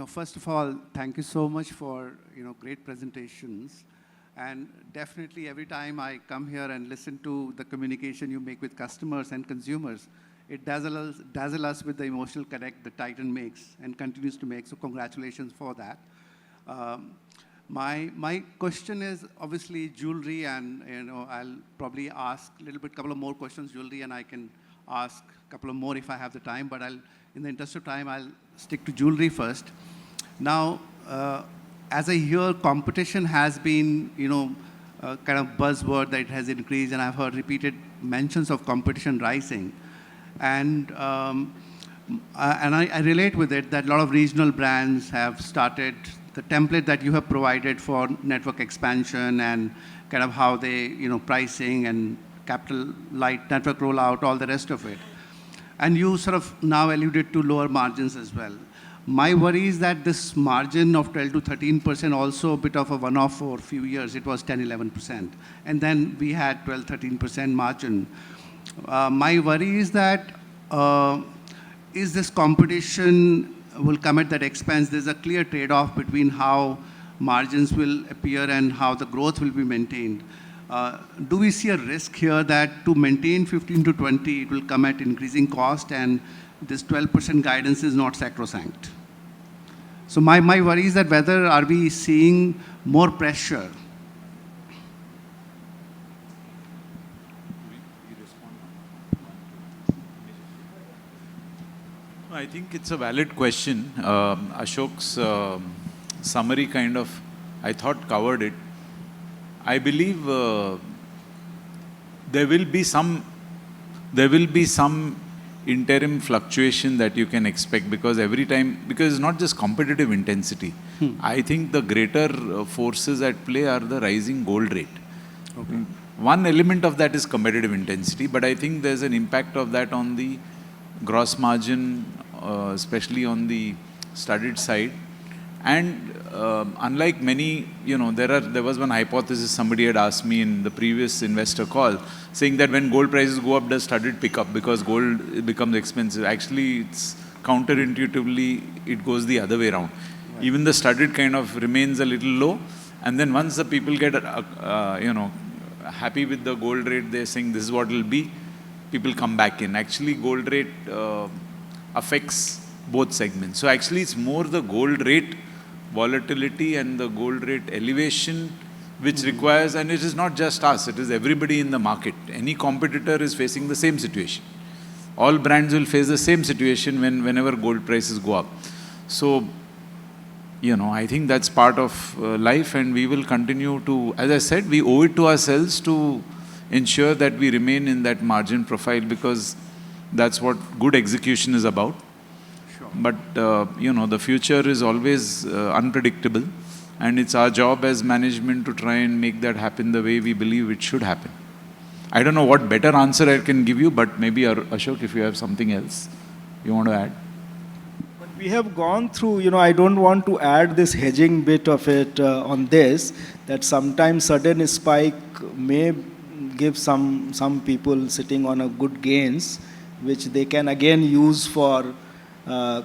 First of all, thank you so much for, great presentations. And definitely every time I come here and listen to the communication you make with customers and consumers, it dazzle us with the emotional connect that Titan makes and continues to make. So congratulations for that. Um, my question is obviously jewelry, and I'll probably ask a little bit, couple of more questions jewelry, and I can ask a couple of more if I have the time. But in the interest of time, I'll stick to jewelry first. Now, as I hear, competition has been, kind of buzzword that it has increased, and I've heard repeated mentions of competition rising. And I relate with it that a lot of regional brands have started the template that you have provided for network expansion and kind of how they, pricing and capital light network rollout, all the rest of it. And you sort of now alluded to lower margins as well. My worry is that this margin of 12 to 13% also a bit of a one-off for a few years. It was 10, 11%. And then we had 12, 13% margin. My worry is that is this competition will come at that expense? There's a clear trade-off between how margins will appear and how the growth will be maintained. Do we see a risk here that to maintain 15 to 20, it will come at increasing cost and this 12% guidance is not sacrosanct? So my worry is that whether are we seeing more pressure? I think it's a valid question. Ashok's summary kind of, I thought, covered it. I believe there will be some interim fluctuation that you can expect, because every time, because it's not just competitive intensity. I think the greater forces at play are the rising gold rate. Okay. One element of that is competitive intensity, but I think there's an impact of that on the gross margin, especially on the studded side. And unlike many, there was one hypothesis somebody had asked me in the previous investor call, saying that when gold prices go up, does studded pick up because gold becomes expensive? Actually, it's counterintuitively, it goes the other way around. Right. Even the studded kind of remains a little low. And then once the people get, happy with the gold rate, they're saying this is what it will be, people come back in. Actually, gold rate affects both segments. So actually, it's more the gold rate volatility and the gold rate elevation which requires, and it is not just us, it is everybody in the market. Any competitor is facing the same situation. All brands will face the same situation whenever gold prices go up. So, I think that's part of life, and we will continue to, as I said, we owe it to ourselves to ensure that we remain in that margin profile, because that's what good execution is about. Sure. But, the future is always unpredictable, and it's our job as management to try and make that happen the way we believe it should happen. I don't know what better answer I can give you, but maybe Ashok, if you have something else you want to add. But we have gone through, I don't want to add this hedging bit of it on this, that sometimes sudden spike may give some people sitting on a good gains, which they can again use for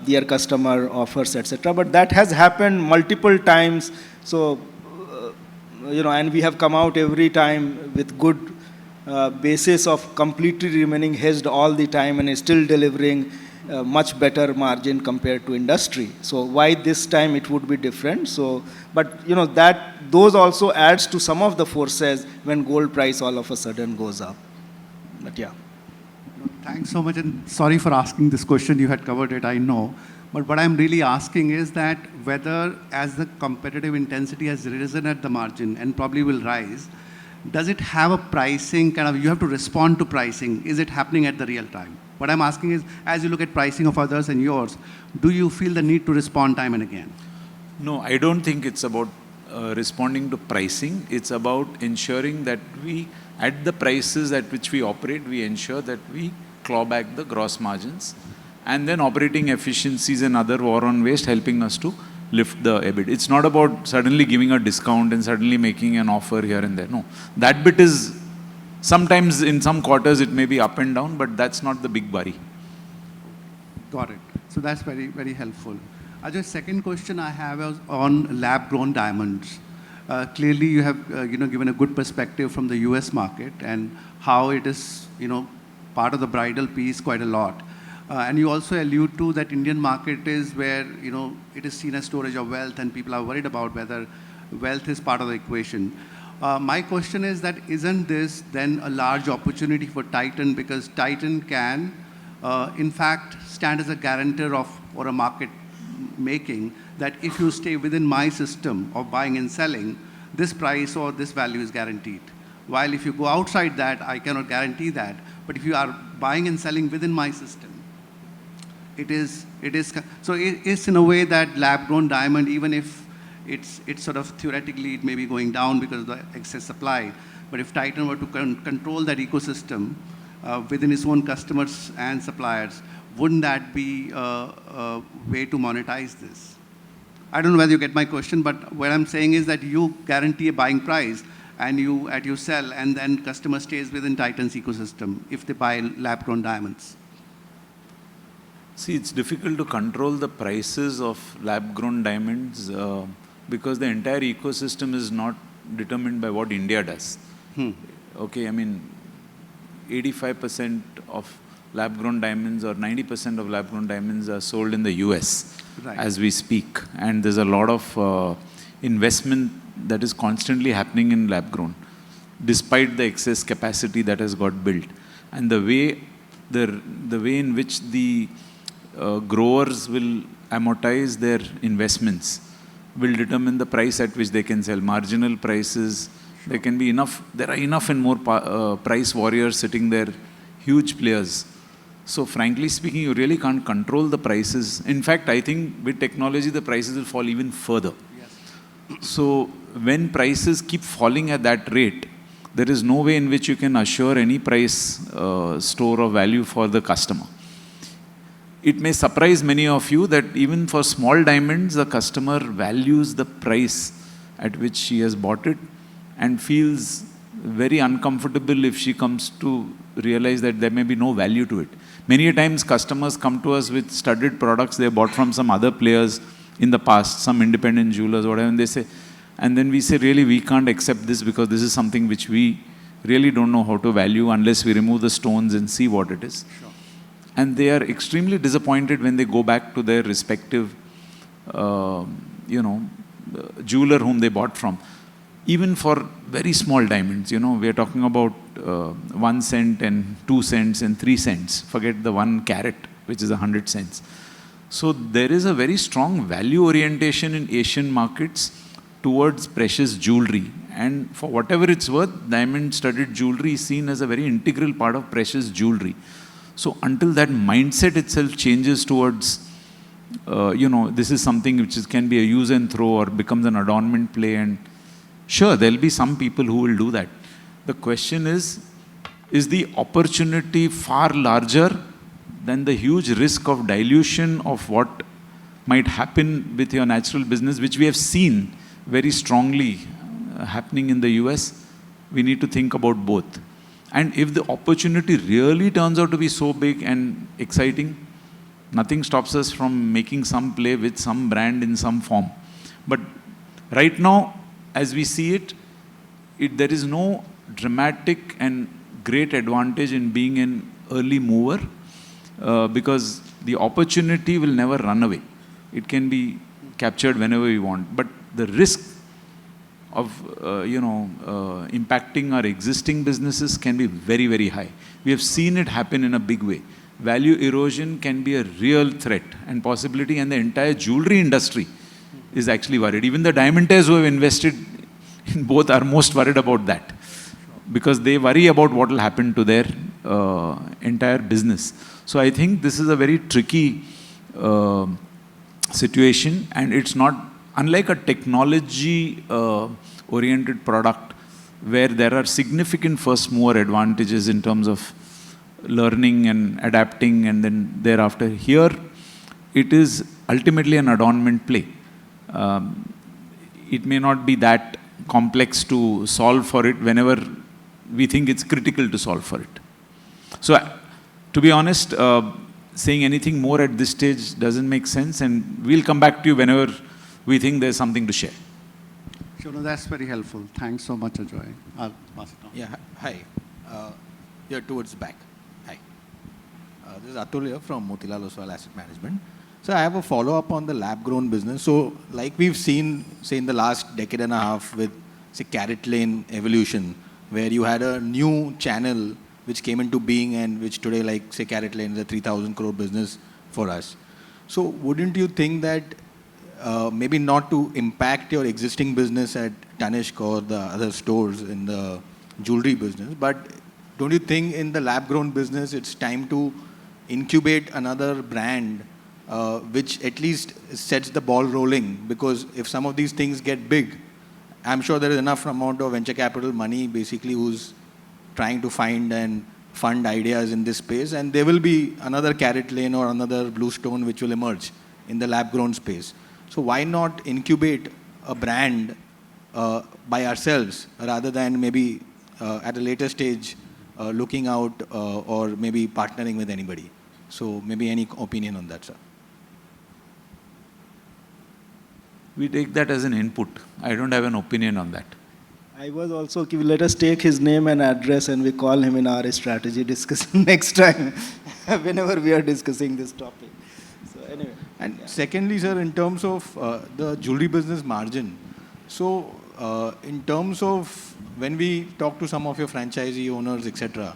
their customer offers, etc. But that has happened multiple times. So, and we have come out every time with good basis of completely remaining hedged all the time and still delivering much better margin compared to industry. So why this time it would be different? So, but those also adds to some of the forces when gold price all of a sudden goes up. But yeah. Thanks so much, and sorry for asking this question. You had covered it, I know. But what I'm really asking is that whether, as the competitive intensity has risen at the margin and probably will rise, does it have a pricing kind of, you have to respond to pricing? Is it happening at the real time? What I'm asking is, as you look at pricing of others and yours, do you feel the need to respond time and again? No, I don't think it's about responding to pricing. It's about ensuring that we, at the prices at which we operate, we ensure that we claw back the gross margins, and then operating efficiencies and other war on waste helping us to lift the EBIT. It's not about suddenly giving a discount and suddenly making an offer here and there. No, that bit is, sometimes in some quarters it may be up and down, but that's not the big worry. Got it. So that's very, very helpful. Ajay, second question I have is on lab-grown diamonds. Clearly, you have given a good perspective from the U.S. market and how it is part of the bridal piece quite a lot. And you also allude to that Indian market is where it is seen as storage of wealth, and people are worried about whether wealth is part of the equation. My question is that isn't this then a large opportunity for Titan, because Titan can, in fact, stand as a guarantor of or a market making that if you stay within my system of buying and selling, this price or this value is guaranteed. While if you go outside that, I cannot guarantee that. But if you are buying and selling within my system, so it's in a way that lab-grown diamond, even if it's sort of theoretically it may be going down because of the excess supply, but if Titan were to control that ecosystem within its own customers and suppliers, wouldn't that be a way to monetize this? I don't know whether you get my question, but what I'm saying is that you guarantee a buying price and you sell, and then customer stays within Titan's ecosystem if they buy lab-grown diamonds. See, it's difficult to control the prices of lab-grown diamonds because the entire ecosystem is not determined by what India does. Okay, I mean, 85% of lab-grown diamonds or 90% of lab-grown diamonds are sold in the US as we speak. And there's a lot of investment that is constantly happening in lab-grown, despite the excess capacity that has got built. And the way in which the growers will amortize their investments will determine the price at which they can sell. Marginal prices, there are enough and more price warriors sitting there, huge players. So frankly speaking, you really can't control the prices. In fact, I think with technology, the prices will fall even further. Yes. So when prices keep falling at that rate, there is no way in which you can assure any price store of value for the customer. It may surprise many of you that even for small diamonds, the customer values the price at which she has bought it and feels very uncomfortable if she comes to realize that there may be no value to it. Many times customers come to us with studded products they bought from some other players in the past, some independent jewelers, whatever, and they say, and then we say, really, we can't accept this because this is something which we really don't know how to value unless we remove the stones and see what it is. Sure. And they are extremely disappointed when they go back to their respective, jeweler whom they bought from. Even for very small diamonds, we are talking about 1 cent and 2 cents and 3 cents. Forget the 1 carat, which is 100 cents. So there is a very strong value orientation in Asian markets towards precious jewelry. And for whatever it's worth, diamond-studded jewelry is seen as a very integral part of precious jewelry. So until that mindset itself changes towards, this is something which can be a use and throw or becomes an adornment play, and sure, there'll be some people who will do that. The question is the opportunity far larger than the huge risk of dilution of what might happen with your natural business, which we have seen very strongly happening in the US? We need to think about both. And if the opportunity really turns out to be so big and exciting, nothing stops us from making some play with some brand in some form. But right now, as we see it, there is no dramatic and great advantage in being an early mover because the opportunity will never run away. It can be captured whenever we want. But the risk of impacting our existing businesses can be very, very high. We have seen it happen in a big way. Value erosion can be a real threat and possibility, and the entire jewelry industry is actually worried. Even the diamantaires who have invested in both are most worried about that because they worry about what will happen to their entire business. So I think this is a very tricky situation, and it's not unlike a technology oriented product where there are significant first mover advantages in terms of learning and adapting, and then thereafter. Here, it is ultimately an adornment play. It may not be that complex to solve for it whenever we think it's critical to solve for it. So, to be honest, saying anything more at this stage doesn't make sense, and we'll come back to you whenever we think there's something to share. Sure, no, that's very helpful. Thanks so much, Ajoy. I'll pass it on. Yeah, hi. Here towards the back. Hi. This is Atul here from Motilal Oswal Asset Management. So I have a follow-up on the lab-grown business. So like we've seen, say in the last decade and a half with, say, CaratLane evolution, where you had a new channel which came into being and which today, like, say, CaratLane is a 3,000 crore business for us. So wouldn't you think that maybe not to impact your existing business at Tanishq or the other stores in the jewelry business, but don't you think in the lab-grown business it's time to incubate another brand which at least sets the ball rolling? Because if some of these things get big, I'm sure there is enough amount of venture capital money basically who's trying to find and fund ideas in this space, and there will be another CaratLane or another Bluestone which will emerge in the lab-grown space. So why not incubate a brand by ourselves rather than maybe at a later stage looking out or maybe partnering with anybody? So maybe any opinion on that, sir? We take that as an input. I don't have an opinion on that. I was also, let us take his name and address and we call him in our strategy discussion next time, whenever we are discussing this topic. So anyway. And secondly, sir, in terms of the jewelry business margin, so in terms of when we talk to some of your franchisee owners, etc.,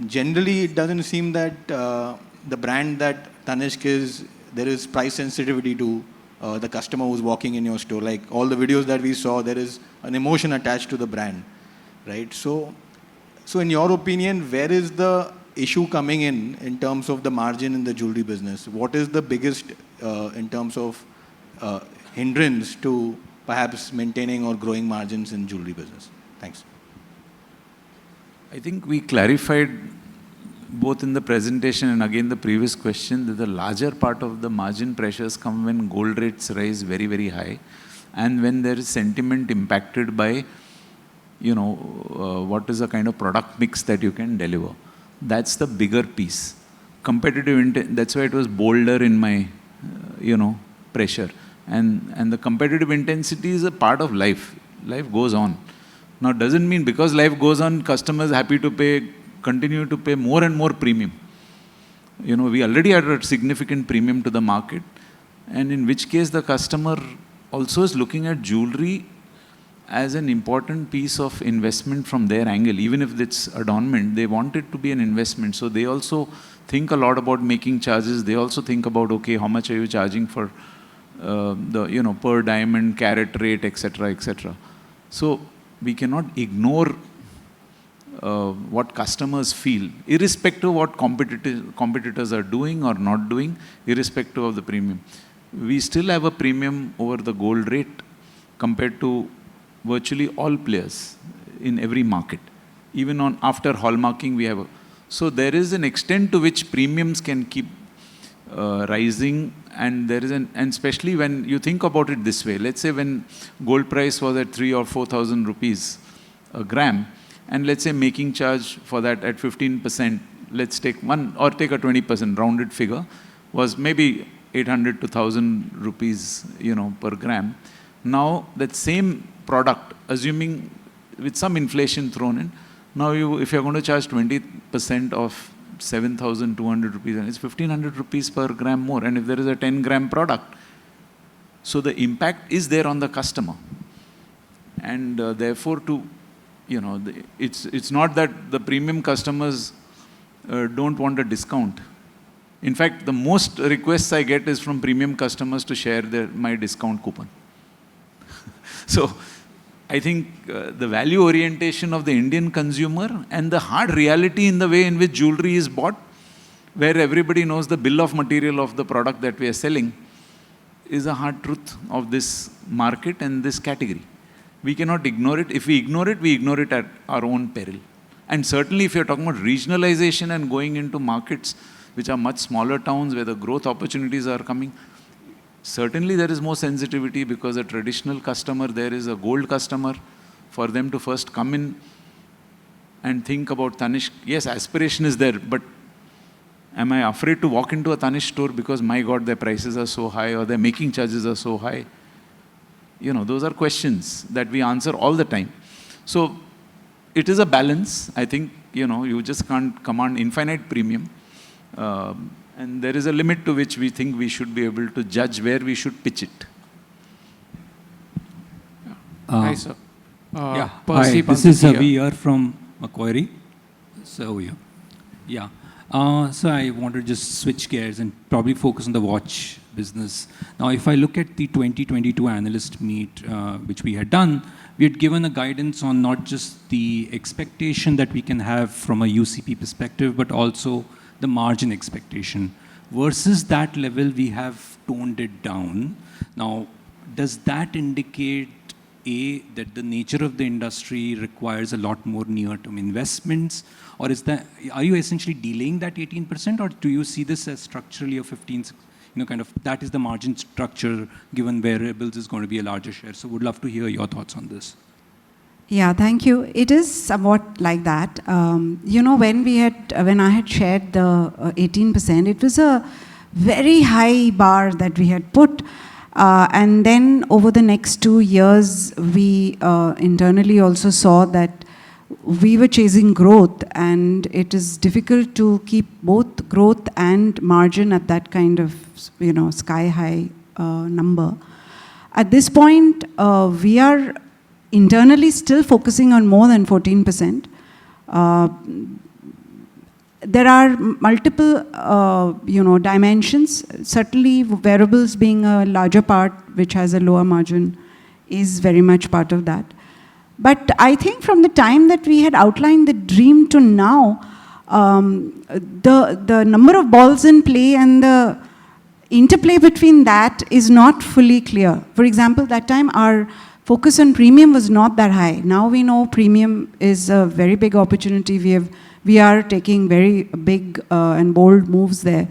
generally it doesn't seem that the brand that Tanishq is, there is price sensitivity to the customer who's walking in your store. Like all the videos that we saw, there is an emotion attached to the brand, right? So in your opinion, where is the issue coming in terms of the margin in the jewelry business? What is the biggest in terms of hindrance to perhaps maintaining or growing margins in jewelry business? Thanks. I think we clarified both in the presentation and again the previous question that the larger part of the margin pressures come when gold rates rise very, very high and when there is sentiment impacted by, what is the kind of product mix that you can deliver. That's the bigger piece. Competitive intent, that's why it was bolder in my, pressure. And the competitive intensity is a part of life. Life goes on. Now, it doesn't mean because life goes on, customers happy to pay, continue to pay more and more premium. We already had a significant premium to the market, and in which case the customer also is looking at jewelry as an important piece of investment from their angle. Even if it's adornment, they want it to be an investment. So they also think a lot about making charges. They also think about, okay, how much are you charging for the, per diamond, carat rate, etc., etc. So we cannot ignore what customers feel, irrespective of what competitors are doing or not doing, irrespective of the premium. We still have a premium over the gold rate compared to virtually all players in every market. Even after hallmarking, we have so there is an extent to which premiums can keep rising, and there is and especially when you think about it this way. Let's say when gold price was at 3,000 or 4,000 rupees a gram, and let's say making charge for that at 15%, let's take take a 20% rounded figure, was maybe 800 to 1,000 rupees, per gram. Now that same product, assuming with some inflation thrown in, now if you're going to charge 20% of 7,200 rupees, and it's 1,500 rupees per gram more, and if there is a 10 gram product, so the impact is there on the customer. And therefore it's not that the premium customers don't want a discount. In fact, the most requests I get is from premium customers to share my discount coupon. So I think the value orientation of the Indian consumer and the hard reality in the way in which jewelry is bought, where everybody knows the bill of material of the product that we are selling, is a hard truth of this market and this category. We cannot ignore it. If we ignore it at our own peril. And certainly if you're talking about regionalization and going into markets which are much smaller towns where the growth opportunities are coming, certainly there is more sensitivity because a traditional customer, there is a gold customer, for them to first come in and think about Tanishq. Yes, aspiration is there, but Am I afraid to walk into a Tanishq store because, my God, their prices are so high or their making charges are so high? You know, those are questions that we answer all the time. So it is a balance. I think, you know, you just can't command infinite premium. And there is a limit to which we think we should be able to judge where we should pitch it. Hi, sir. Yeah, Percy hi, this is Panthaki Avi here. here from Macquarie. So, yeah. So I want to just switch gears and probably focus on the watch business. Now, if I look at the 2022 analyst meet, which we had done, we had given a guidance on not just the expectation that we can have from a UCP perspective, but also the margin expectation. Versus that level, we have toned it down. Now, does that indicate that the nature of the industry requires a lot more near-term investments, or are you essentially delaying that 18%, or do you see this as structurally a 15, kind of that is the margin structure given variables is going to be a larger share? So would love to hear your thoughts on this. Yeah, thank you. It is somewhat like that. When I had shared the 18%, it was a very high bar that we had put. And then over the next 2 years, we internally also saw that we were chasing growth, and it is difficult to keep both growth and margin at that kind of, sky high number. At this point, we are internally still focusing on more than 14%. There are multiple, dimensions. Certainly, wearables being a larger part, which has a lower margin, is very much part of that. But I think from the time that we had outlined the dream to now, the number of balls in play and the interplay between that is not fully clear. For example, that time our focus on premium was not that high. Now we know premium is a very big opportunity. We are taking very big and bold moves there.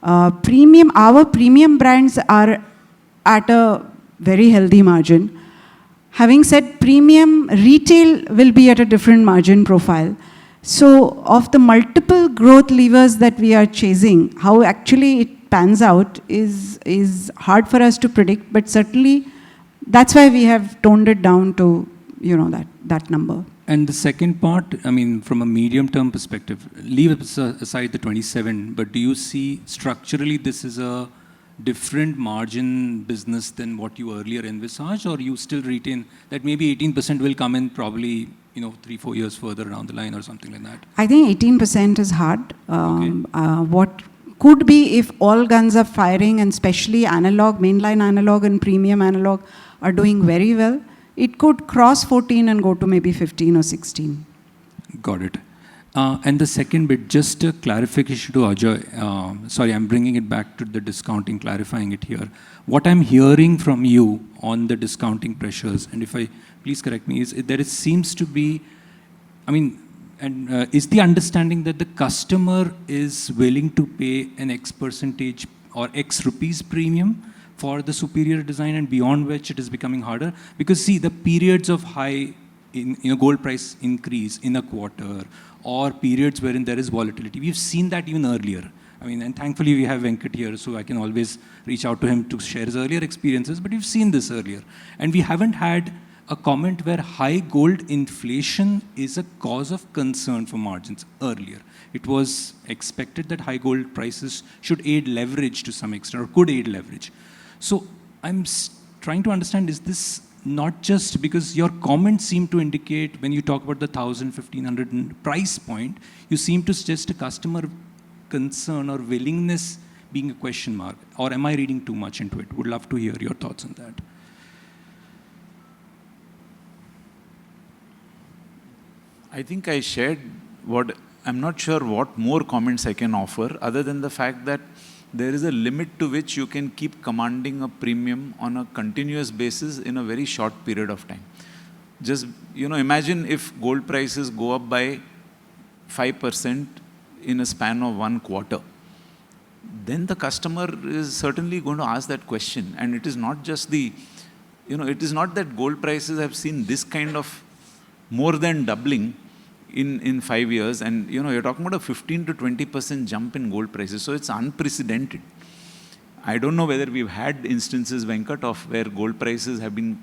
Our premium brands are at a very healthy margin. Having said premium, retail will be at a different margin profile. So of the multiple growth levers that we are chasing, how actually it pans out is hard for us to predict, but certainly that's why we have toned it down to, that number. And the second part, from a medium-term perspective, leave aside the 27, but do you see structurally this is a different margin business than what you earlier envisaged, or you still retain that maybe 18% will come in probably, 3-4 years further down the line or something like that? I think 18% is hard. What could be if all guns are firing, and especially analog, mainline analog and premium analog are doing very well, it could cross 14 and go to maybe 15 or 16. Got it. And the second bit, just a clarification to Ajoy. Sorry, I'm bringing it back to the discounting, clarifying it here. What I'm hearing from you on the discounting pressures, and if I, please correct me, is there seems to be, is the understanding that the customer is willing to pay an X percentage or X rupees premium for the superior design, and beyond which it is becoming harder? Because see, the periods of high gold price increase in a quarter, or periods wherein there is volatility, we've seen that even earlier. And thankfully we have Venkat here, so I can always reach out to him to share his earlier experiences, but we've seen this earlier. And we haven't had a comment where high gold inflation is a cause of concern for margins earlier. It was expected that high gold prices should aid leverage to some extent, or could aid leverage. So I'm trying to understand, is this not just because your comments seem to indicate when you talk about the 1,000, 1,500 price point, you seem to suggest a customer concern or willingness being a question mark, or am I reading too much into it? Would love to hear your thoughts on that. I think I shared I'm not sure what more comments I can offer, other than the fact that there is a limit to which you can keep commanding a premium on a continuous basis in a very short period of time. Just, imagine if gold prices go up by 5% in a span of 1 quarter. Then the customer is certainly going to ask that question. And it is not just it is not that gold prices have seen this kind of more than doubling in 5 years, and you're talking about a 15 to 20% jump in gold prices. So it's unprecedented. I don't know whether we've had instances, Venkat, of where gold prices have been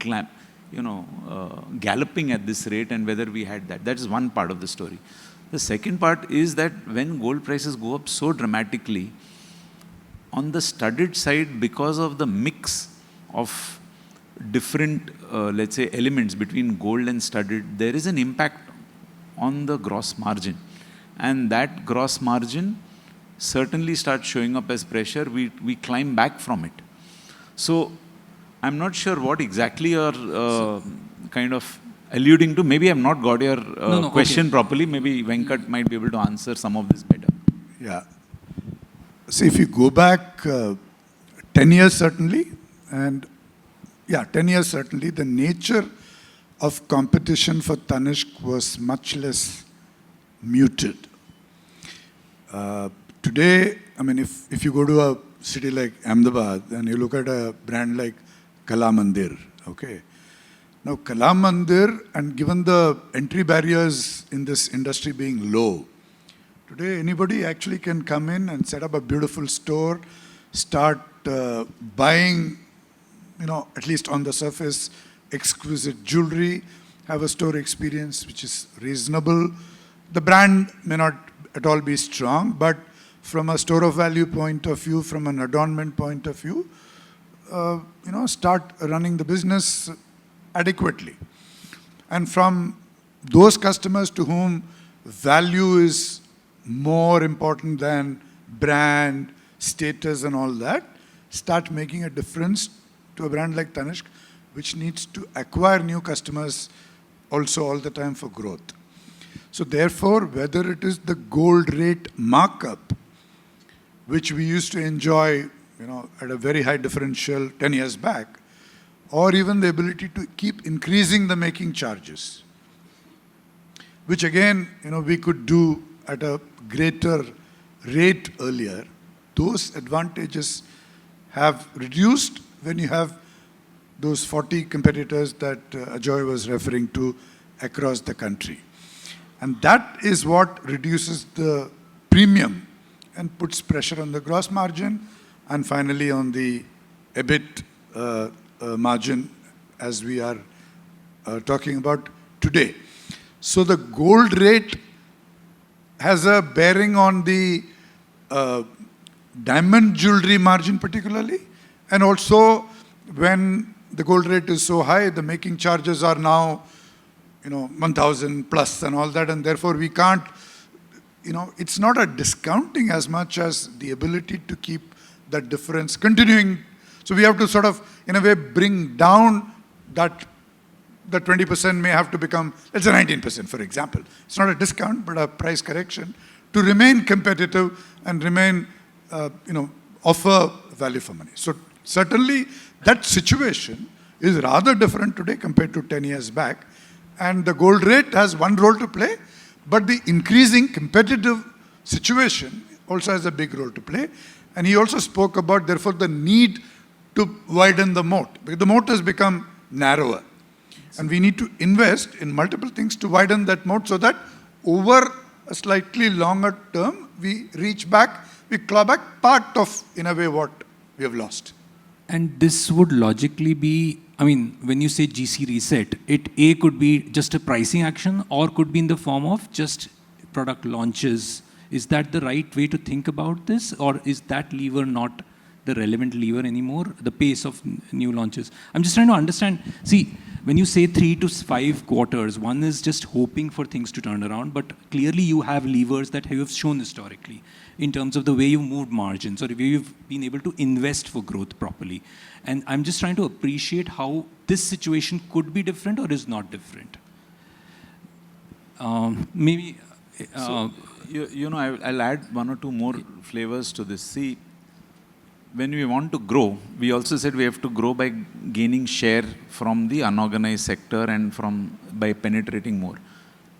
galloping at this rate, and whether we had that. That is one part of the story. The second part is that when gold prices go up so dramatically, on the studded side, because of the mix of different, let's say, elements between gold and studded, there is an impact on the gross margin. And that gross margin certainly starts showing up as pressure. We climb back from it. So I'm not sure what exactly you're kind of alluding to. Maybe I've not got your question properly. Maybe Venkat might be able to answer some of this better. Yeah. See, if you go back 10 years certainly, and 10 years certainly, the nature of competition for Tanishq was much less muted. Today, I mean, if you go to a city like Ahmedabad and you look at a brand like Kala Mandir, okay? Now, Kala Mandir, and given the entry barriers in this industry being low, today anybody actually can come in and set up a beautiful store, start buying, at least on the surface, exquisite jewelry, have a store experience which is reasonable. The brand may not at all be strong, but from a store of value point of view, from an adornment point of view, start running the business adequately. And from those customers to whom value is more important than brand, status and all that, start making a difference to a brand like Tanishq, which needs to acquire new customers also all the time for growth. So therefore, whether it is the gold rate markup, which we used to enjoy, at a very high differential 10 years back, or even the ability to keep increasing the making charges, which again, we could do at a greater rate earlier, those advantages have reduced when you have those 40 competitors that Ajoy was referring to across the country. And that is what reduces the premium and puts pressure on the gross margin and finally on the EBIT margin as we are talking about today. So the gold rate has a bearing on the diamond jewelry margin particularly, and also when the gold rate is so high, the making charges are now 1,000 plus and all that, and therefore we can't, it's not a discounting as much as the ability to keep that difference continuing. So we have to sort of, in a way, bring down that the 20% may have to become, let's say 19%, for example. It's not a discount, but a price correction to remain competitive and remain, offer value for money. So certainly that situation is rather different today compared to 10 years back. And the gold rate has one role to play, but the increasing competitive situation also has a big role to play. And he also spoke about, therefore, the need to widen the moat, because the moat has become narrower. And we need to invest in multiple things to widen that moat so that over a slightly longer term, we reach back, we claw back part of, in a way, what we have lost. And this would logically be, when you say GC reset, it could be just a pricing action or could be in the form of just product launches. Is that the right way to think about this? Or is that lever not the relevant lever anymore, the pace of new launches? I'm just trying to understand. See, when you say 3 to 5 quarters, one is just hoping for things to turn around, but clearly you have levers that you have shown historically in terms of the way you moved margins or the way you've been able to invest for growth properly. And I'm just trying to appreciate how this situation could be different or is not different. Maybe... I'll add 1 or 2 more flavors to this. See, when we want to grow, we also said we have to grow by gaining share from the unorganized sector and by penetrating more.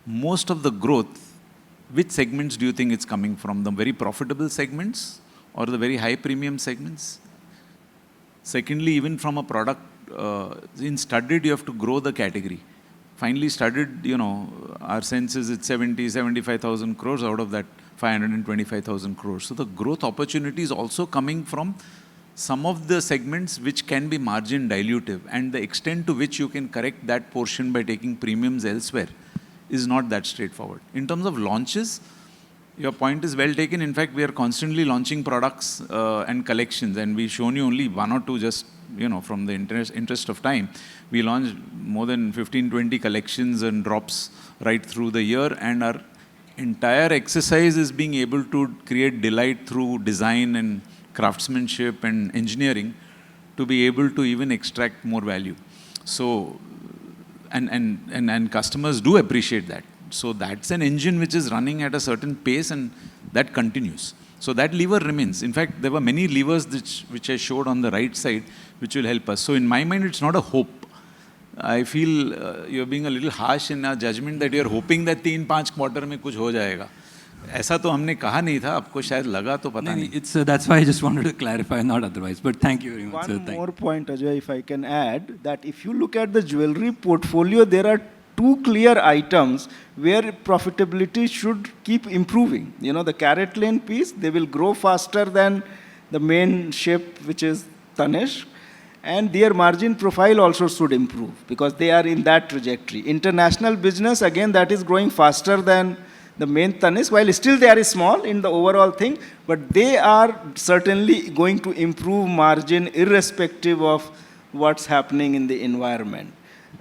Most of the growth, which segments do you think it's coming from? The very profitable segments or the very high premium segments? Secondly, even from a product, in studded, you have to grow the category. finally studied, our sense is it's 75,000 crores out of that 525,000 crores. So the growth opportunity is also coming from some of the segments which can be margin dilutive, and the extent to which you can correct that portion by taking premiums elsewhere is not that straightforward. In terms of launches, your point is well taken. In fact, we are constantly launching products and collections, and we've shown you only one or two just, from the interest of time. We launched more than 15, 20 collections and drops right through the year, and our entire exercise is being able to create delight through design and craftsmanship and engineering to be able to even extract more value. So, and customers do appreciate that. So that's an engine which is running at a certain pace, and that continues. So that lever remains. In fact, there were many levers which I showed on the right side which will help us. So in my mind, it's not a hope. I feel you're being a little harsh in our judgment that you're hoping that 3-5 quarter में कुछ हो जाएगा. ऐसा तो हमने कहा नहीं था, आपको शायद लगा तो पता नहीं. It's that's why I just wanted to clarify, not otherwise. But thank you very much, sir. One more point, Ajay, if I can add, that if you look at the jewelry portfolio, there are two clear items where profitability should keep improving. The CaratLane piece, they will grow faster than the main shape, which is Tanishq, and their margin profile also should improve because they are in that trajectory. International business, again, that is growing faster than the main Tanishq, while still they are small in the overall thing, but they are certainly going to improve margin irrespective of what's happening in the environment.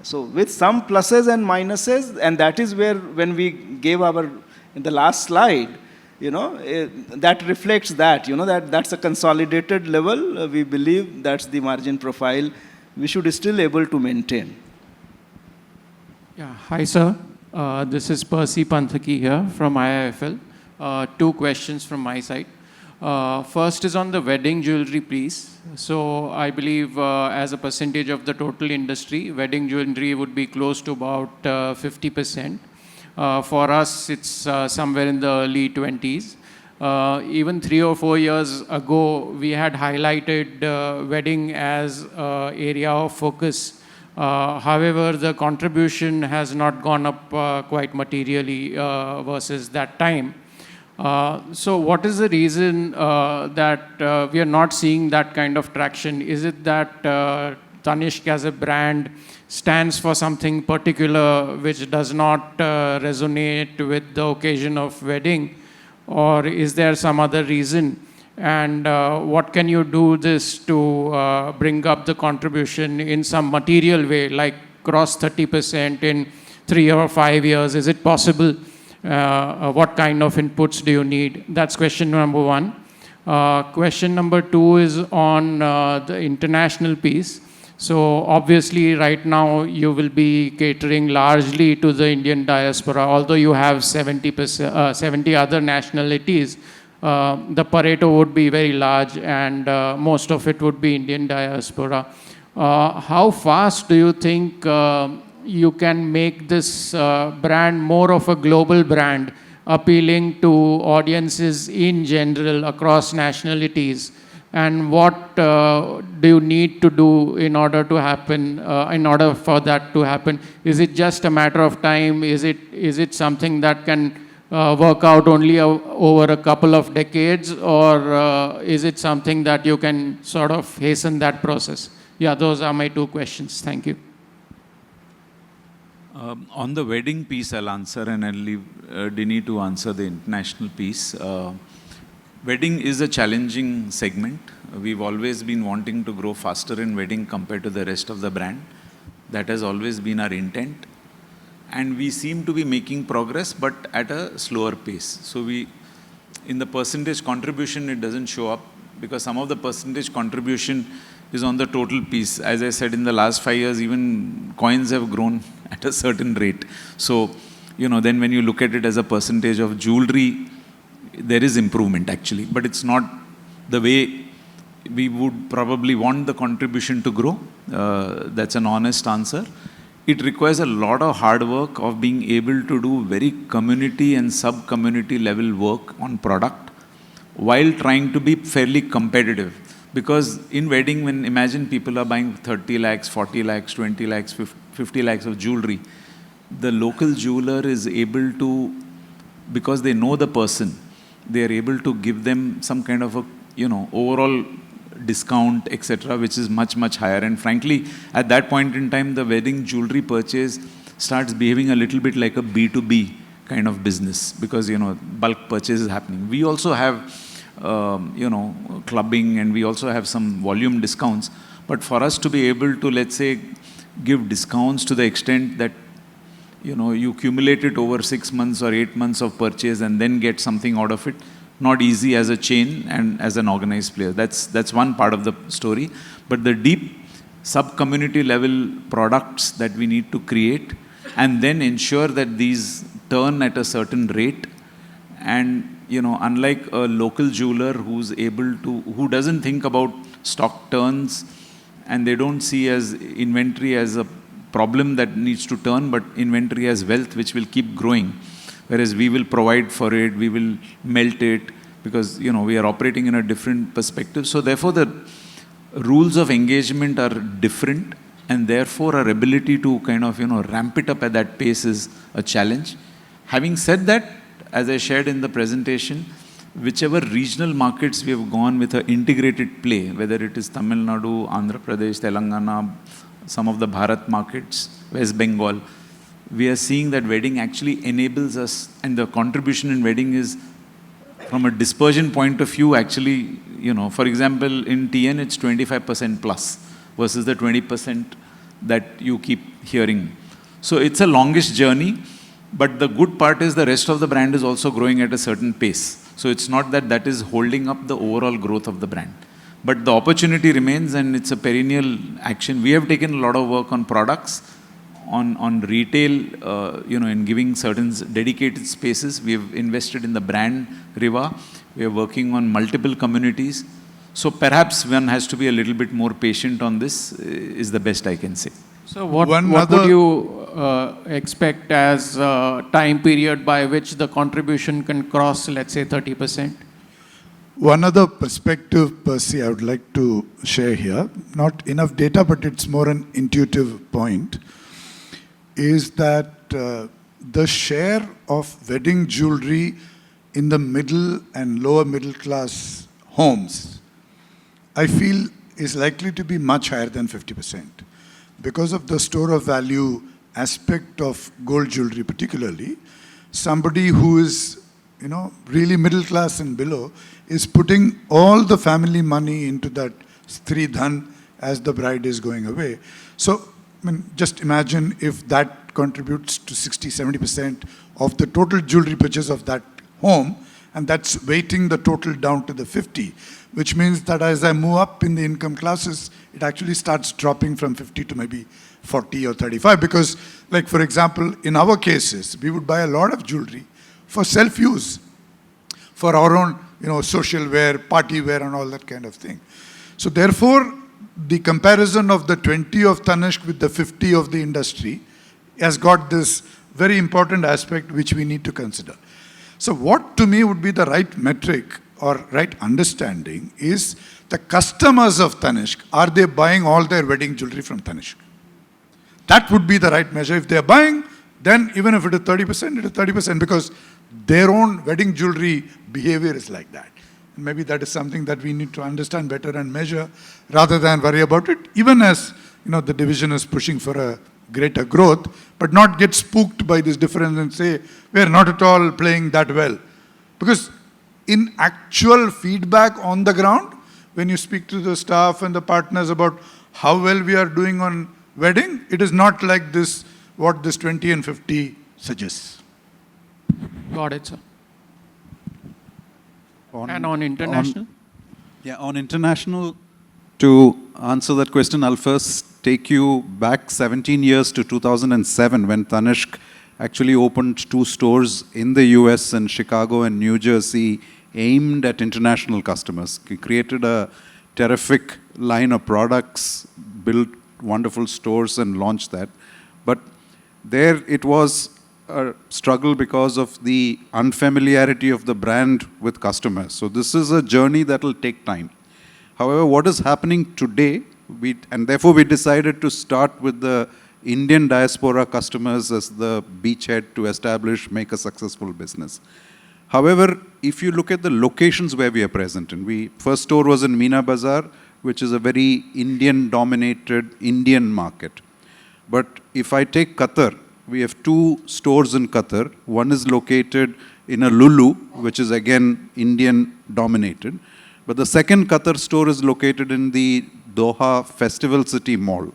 So with some pluses and minuses, and that is where when we gave in the last slide, that reflects that, that's a consolidated level. We believe that's the margin profile we should still able to maintain. Yeah, hi sir. This is Percy Panthaki here from IIFL. Two questions from my side. First is on the wedding jewelry piece. So I believe as a percentage of the total industry, wedding jewelry would be close to about 50%. For us, it's somewhere in the early 20s. Even 3 or 4 years ago, we had highlighted wedding as an area of focus. However, the contribution has not gone up quite materially versus that time. So what is the reason that we are not seeing that kind of traction? Is it that Tanishq as a brand stands for something particular which does not resonate with the occasion of wedding? Or is there some other reason? And what can you do this to bring up the contribution in some material way, like cross 30% in 3 or 5 years? Is it possible? What kind of inputs do you need? That's question number one. Question number two is on the international piece. So obviously right now you will be catering largely to the Indian diaspora, although you have 70 other nationalities. The Pareto would be very large, and most of it would be Indian diaspora. How fast do you think you can make this brand more of a global brand, appealing to audiences in general across nationalities? And what do you need to do in order to happen, in order for that to happen? Is it just a matter of time? Is it something that can work out only over a couple of decades, or is it something that you can sort of hasten that process? Yeah, those are my two questions. Thank you. On the wedding piece, I'll answer, and I'll leave Dini to answer the international piece. Wedding is a challenging segment. We've always been wanting to grow faster in wedding compared to the rest of the brand. That has always been our intent. And we seem to be making progress, but at a slower pace. So in the percentage contribution, it doesn't show up because some of the percentage contribution is on the total piece. As I said, in the last 5 years, even coins have grown at a certain rate. So, then when you look at it as a percentage of jewelry, there is improvement actually, but it's not the way we would probably want the contribution to grow. That's an honest answer. It requires a lot of hard work of being able to do very community and sub-community level work on product while trying to be fairly competitive. Because in wedding, imagine people are buying 30 lakhs, 40 lakhs, 20 lakhs, 50 lakhs of jewelry, the local jeweler is able to, because they know the person, they are able to give them some kind of a, overall discount, etc., which is much, much higher. And frankly, at that point in time, the wedding jewelry purchase starts behaving a little bit like a B2B kind of business because, bulk purchase is happening. We also have, clubbing, and we also have some volume discounts. But for us to be able to, let's say, give discounts to the extent that, you accumulate it over 6 months or 8 months of purchase and then get something out of it, not easy as a chain and as an organized player. That's one part of the story. But the deep sub-community level products that we need to create and then ensure that these turn at a certain rate. And, unlike a local jeweler who doesn't think about stock turns, and they don't see as inventory as a problem that needs to turn, but inventory as wealth which will keep growing. Whereas we will provide for it, we will melt it, because we are operating in a different perspective. So therefore the rules of engagement are different, and therefore our ability to kind of ramp it up at that pace is a challenge. Having said that, as I shared in the presentation, whichever regional markets we have gone with an integrated play, whether it is Tamil Nadu, Andhra Pradesh, Telangana, some of the Bharat markets, West Bengal, we are seeing that wedding actually enables us, and the contribution in wedding is, from a dispersion point of view, actually, for example, in TN it's 25% plus versus the 20% that you keep hearing. So it's a longish journey, but the good part is the rest of the brand is also growing at a certain pace. So it's not that is holding up the overall growth of the brand. But the opportunity remains, and it's a perennial action. We have taken a lot of work on products, on retail, in giving certain dedicated spaces. We have invested in the brand Riva. We are working on multiple communities. So perhaps one has to be a little bit more patient on this, is the best I can say. So what would you expect as time period by which the contribution can cross, let's say, 30%? One other perspective, Percy, I would like to share here, not enough data, but it's more an intuitive point, is that the share of wedding jewelry in the middle and lower middle class homes, I feel is likely to be much higher than 50%. Because of the store of value aspect of gold jewelry particularly, somebody who is, really middle class and below is putting all the family money into that Stri Dhan as the bride is going away. So, just imagine if that contributes to 60-70% of the total jewelry purchase of that home, and that's weighting the total down to the 50, which means that as I move up in the income classes, it actually starts dropping from 50 to maybe 40 or 35, because, like, for example, in our cases, we would buy a lot of jewelry for self-use, for our own, social wear, party wear, and all that kind of thing. So therefore, the comparison of the 20 of Tanishq with the 50 of the industry has got this very important aspect which we need to consider. So what to me would be the right metric or right understanding is the customers of Tanishq, are they buying all their wedding jewelry from Tanishq? That would be the right measure. If they're buying, then even if it is 30%, it is 30%, because their own wedding jewelry behavior is like that. And maybe that is something that we need to understand better and measure rather than worry about it, even as the division is pushing for a greater growth, but not get spooked by this difference and say, we're not at all playing that well. Because in actual feedback on the ground, when you speak to the staff and the partners about how well we are doing on wedding, it is not like this, what this 20 and 50 suggests. Got it, sir. And on international? On international, to answer that question, I'll first take you back 17 years to 2007 when Tanishq actually opened 2 stores in the US in Chicago and New Jersey aimed at international customers. We created a terrific line of products, built wonderful stores and launched that. But there it was a struggle because of the unfamiliarity of the brand with customers. So this is a journey that will take time. However, what is happening today, and therefore we decided to start with the Indian diaspora customers as the beachhead to establish, make a successful business. However, if you look at the locations where we are present, and first store was in Meena Bazar, which is a very Indian-dominated Indian market. But if I take Qatar, we have 2 stores in Qatar. One is located in a Lulu, which is again Indian-dominated. But the second Qatar store is located in the Doha Festival City Mall,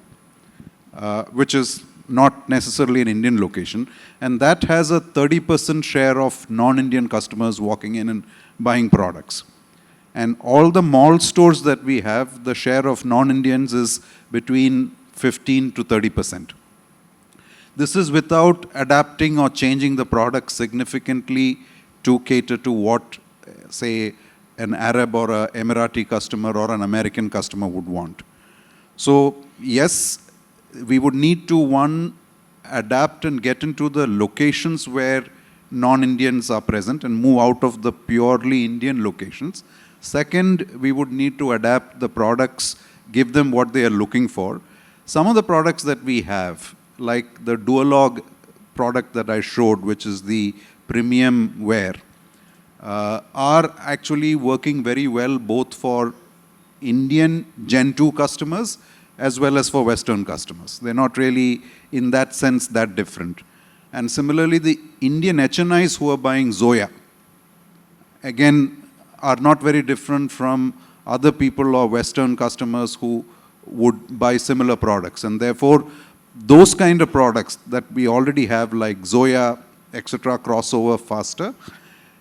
which is not necessarily an Indian location. And that has a 30% share of non-Indian customers walking in and buying products. And all the mall stores that we have, the share of non-Indians is between 15 to 30%. This is without adapting or changing the product significantly to cater to what, say, an Arab or an Emirati customer or an American customer would want. So, yes, we would need to, one, adapt and get into the locations where non-Indians are present and move out of the purely Indian locations. Second, we would need to adapt the products, give them what they are looking for. Some of the products that we have, like the Duolog product that I showed, which is the premium wear, are actually working very well both for Indian Gen 2 customers as well as for Western customers. They're not really, in that sense, that different. And similarly, the Indian HNIs who are buying Zoya, again, are not very different from other people or Western customers who would buy similar products. And therefore, those kind of products that we already have, like Zoya, etc., crossover faster.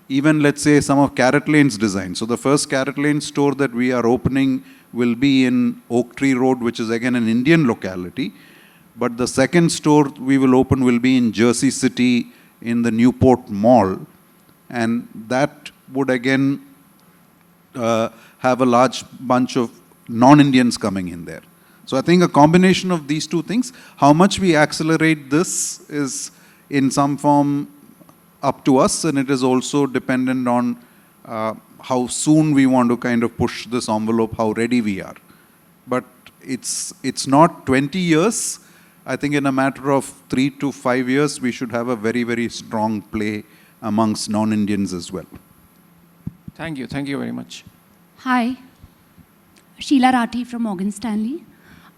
Even, let's say, some of Carrot Lane's design. So the first Carrot Lane store that we are opening will be in Oak Tree Road, which is again an Indian locality. But the second store we will open will be in Jersey City in the Newport Mall. And that would again have a large bunch of non-Indians coming in there. So I think a combination of these two things, how much we accelerate this is in some form up to us, and it is also dependent on how soon we want to kind of push this envelope, how ready we are. But it's not 20 years. I think in a matter of 3 to 5 years, we should have a very, very strong play amongst non-Indians as well. Thank you very much. Hi, Sheila Rathi from Morgan Stanley.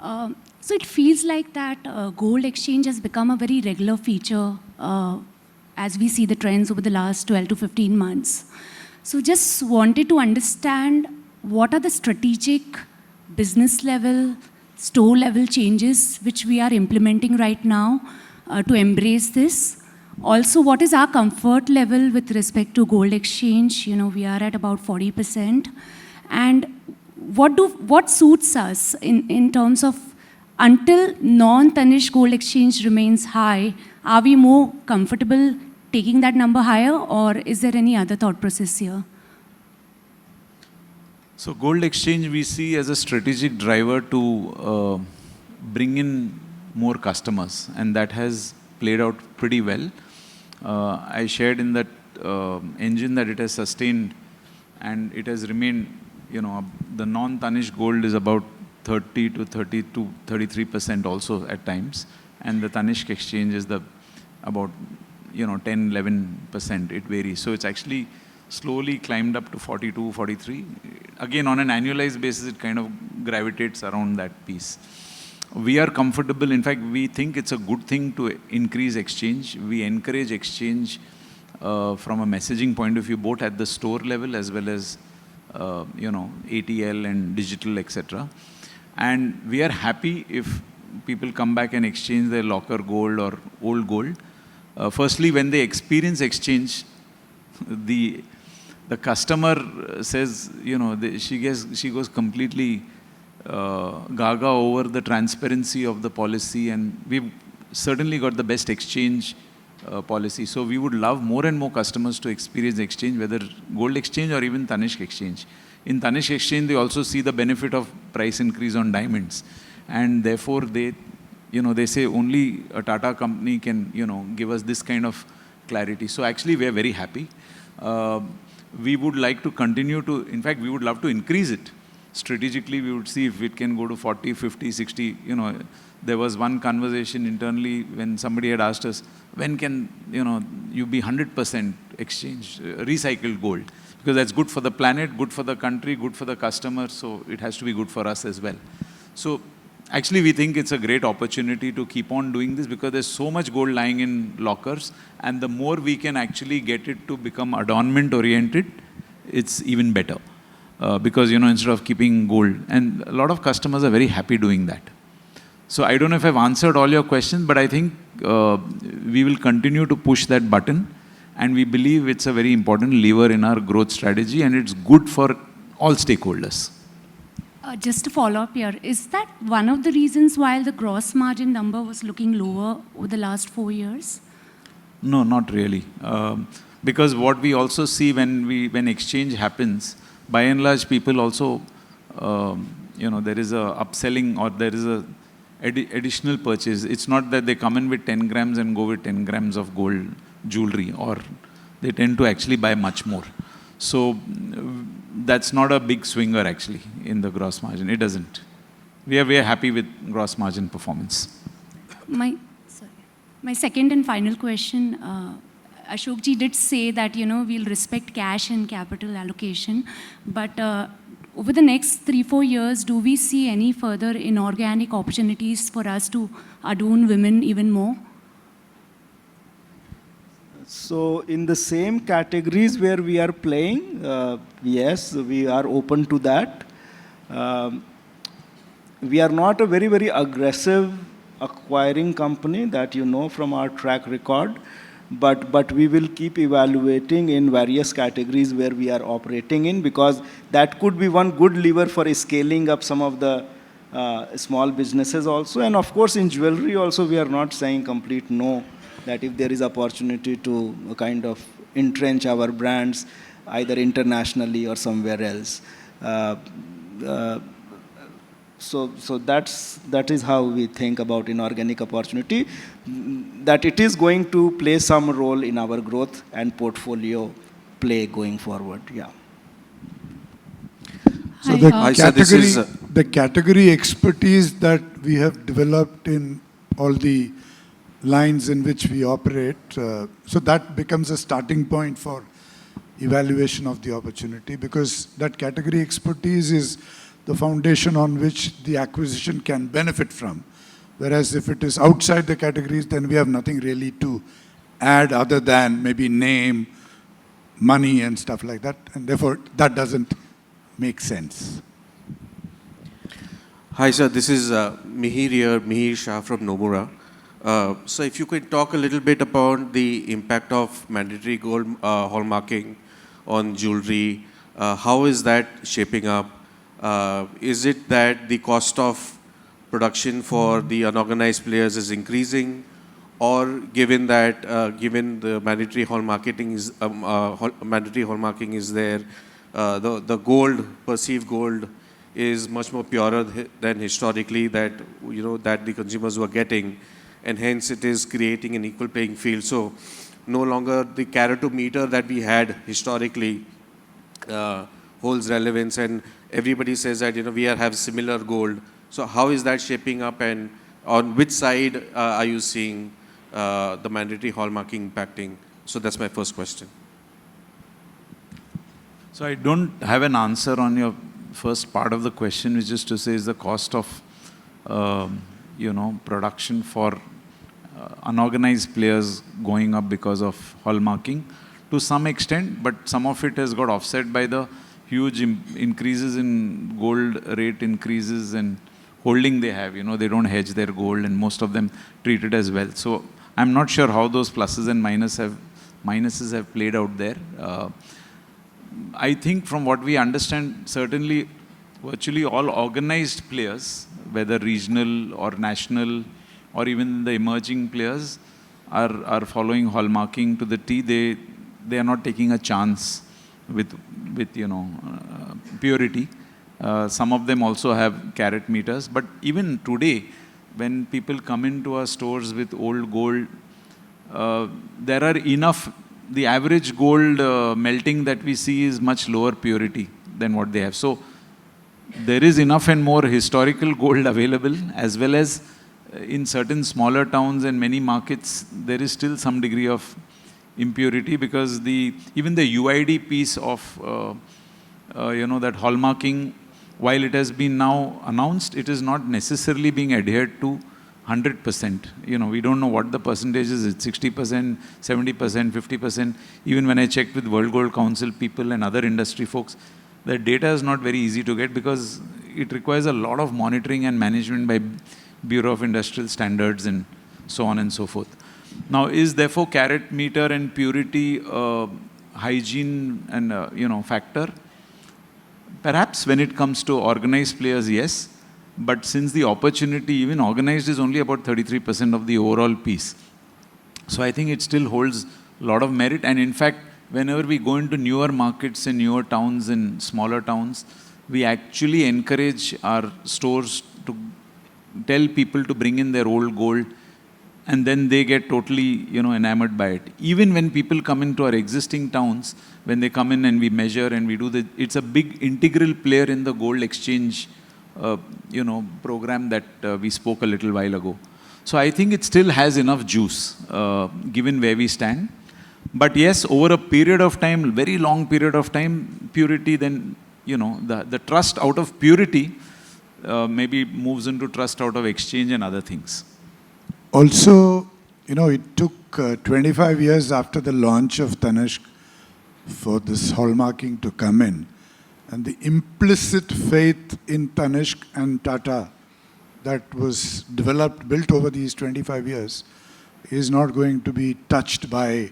So it feels like that gold exchange has become a very regular feature as we see the trends over the last 12 to 15 months. So just wanted to understand what are the strategic business level, store level changes which we are implementing right now to embrace this. Also, what is our comfort level with respect to gold exchange? You know, we are at about 40%. And what suits us in terms of until non-Tanishq gold exchange remains high, are we more comfortable taking that number higher, or is there any other thought process here? So gold exchange we see as a strategic driver to bring in more customers, and that has played out pretty well. I shared in that engine that it has sustained and it has remained, you know, the non-Tanishq gold is about 30 to 33% also at times, and the Tanishq exchange is about 10, 11%, it varies. So it's actually slowly climbed up to 42, 43. Again, on an annualized basis, it kind of gravitates around that piece. We are comfortable. In fact, we think it's a good thing to increase exchange. We encourage exchange from a messaging point of view, both at the store level as well as, ATL and digital, etc. And we are happy if people come back and exchange their locker gold or old gold. Firstly, when they experience exchange, the customer says, she goes completely gaga over the transparency of the policy, and we've certainly got the best exchange policy. So we would love more and more customers to experience exchange, whether gold exchange or even Tanishq exchange. In Tanishq exchange, they also see the benefit of price increase on diamonds, and therefore they say only a Tata company can, give us this kind of clarity. So actually, we are very happy. We would like to continue to, in fact, we would love to increase it. strategically we would see if it can go to 40, 50, 60. You know, there was one conversation internally when somebody had asked us, when can, you know, you be 100% exchange, recycled gold? Because that's good for the planet, good for the country, good for the customer, so it has to be good for us as well. So actually we think it's a great opportunity to keep on doing this because there's so much gold lying in lockers, and the more we can actually get it to become adornment oriented, it's even better. Because, you know, instead of keeping gold, and a lot of customers are very happy doing that. So I don't know if I've answered all your questions, but I think we will continue to push that button, and we believe it's a very important lever in our growth strategy, and it's good for all stakeholders. Just to follow up here, is that one of the reasons why the gross margin number was looking lower over the last 4 years? No, not really. Because what we also see when exchange happens, by and large, people also, you know, there is a upselling or there is a additional purchase. It's not that they come in with 10 grams and go with 10 grams of gold jewelry, or they tend to actually buy much more. So that's not a big swinger actually in the gross margin. It doesn't. We are happy with gross margin performance. My second and final question, Ashok ji did say that, you know, we'll respect cash and capital allocation, but over the next 3-4 years, do we see any further inorganic opportunities for us to adorn women even more? So in the same categories where we are playing, yes, we are open to that. We are not a very, very aggressive acquiring company, that you know from our track record, but we will keep evaluating in various categories where we are operating in, because that could be one good lever for scaling up some of the small businesses also. And of course in jewelry also we are not saying complete no, that if there is opportunity to kind of entrench our brands either internationally or somewhere else. So that is how we think about inorganic opportunity, that it is going to play some role in our growth and portfolio play going forward. Yeah. So the Hi, sir, this category, is, the category expertise that we have developed in all the lines in which we operate, so that becomes a starting point for evaluation of the opportunity, because that category expertise is the foundation on which the acquisition can benefit from. Whereas if it is outside the categories, then we have nothing really to add other than maybe name, money and stuff like that, and therefore that doesn't make sense. Hi sir, this is Mihir here, Mihir Shah from Nomura. So if you could talk a little bit about the impact of mandatory gold hallmarking on jewelry, how is that shaping up? Is it that the cost of production for the unorganized players is increasing, or given that given the mandatory hallmarking is there, the gold, perceived gold, is much more purer than historically that, you know, that the consumers were getting, and hence it is creating an equal playing field. So no longer the caratometer that we had historically holds relevance, and everybody says that, you know, we have similar gold. So how is that shaping up, and on which side are you seeing the mandatory hallmarking impacting? So that's my first question. So I don't have an answer on your first part of the question, which is to say, is the cost of you know, production for unorganized players going up because of hallmarking? To some extent, but some of it has got offset by the huge increases in gold rate increases and holding they have. You know, they don't hedge their gold, and most of them treat it as well. So I'm not sure how those pluses and minuses have played out there. I think from what we understand, certainly virtually all organized players, whether regional or national or even the emerging players, are following hallmarking to the T. They are not taking a chance with you know, purity. Some of them also have carat meters. But even today, when people come into our stores with old gold, there are enough. The average gold melting that we see is much lower purity than what they have. So there is enough and more historical gold available, as well as in certain smaller towns and many markets, there is still some degree of impurity, because even the UID piece of that hallmarking, while it has been now announced, it is not necessarily being adhered to 100%. We don't know what the percentage is. It's 60%, 70%, 50%. Even when I checked with World Gold Council people and other industry folks, the data is not very easy to get, because it requires a lot of monitoring and management by Bureau of Industrial Standards and so on and so forth. Now, is therefore carat meter and purity hygiene and factor? Perhaps when it comes to organized players, yes. But since the opportunity, even organized, is only about 33% of the overall piece. So I think it still holds a lot of merit. And in fact, whenever we go into newer markets and newer towns and smaller towns, we actually encourage our stores to tell people to bring in their old gold, and then they get totally, enamored by it. Even when people come into our existing towns, when they come in and we measure and we do it's a big integral player in the gold exchange, program that we spoke a little while ago. So I think it still has enough juice, given where we stand. But yes, over a period of time, very long period of time, purity, then, the trust out of purity maybe moves into trust out of exchange and other things. Also, it took 25 years after the launch of Tanishq for this hallmarking to come in. And the implicit faith in Tanishq and Tata that was built over these 25 years is not going to be touched by,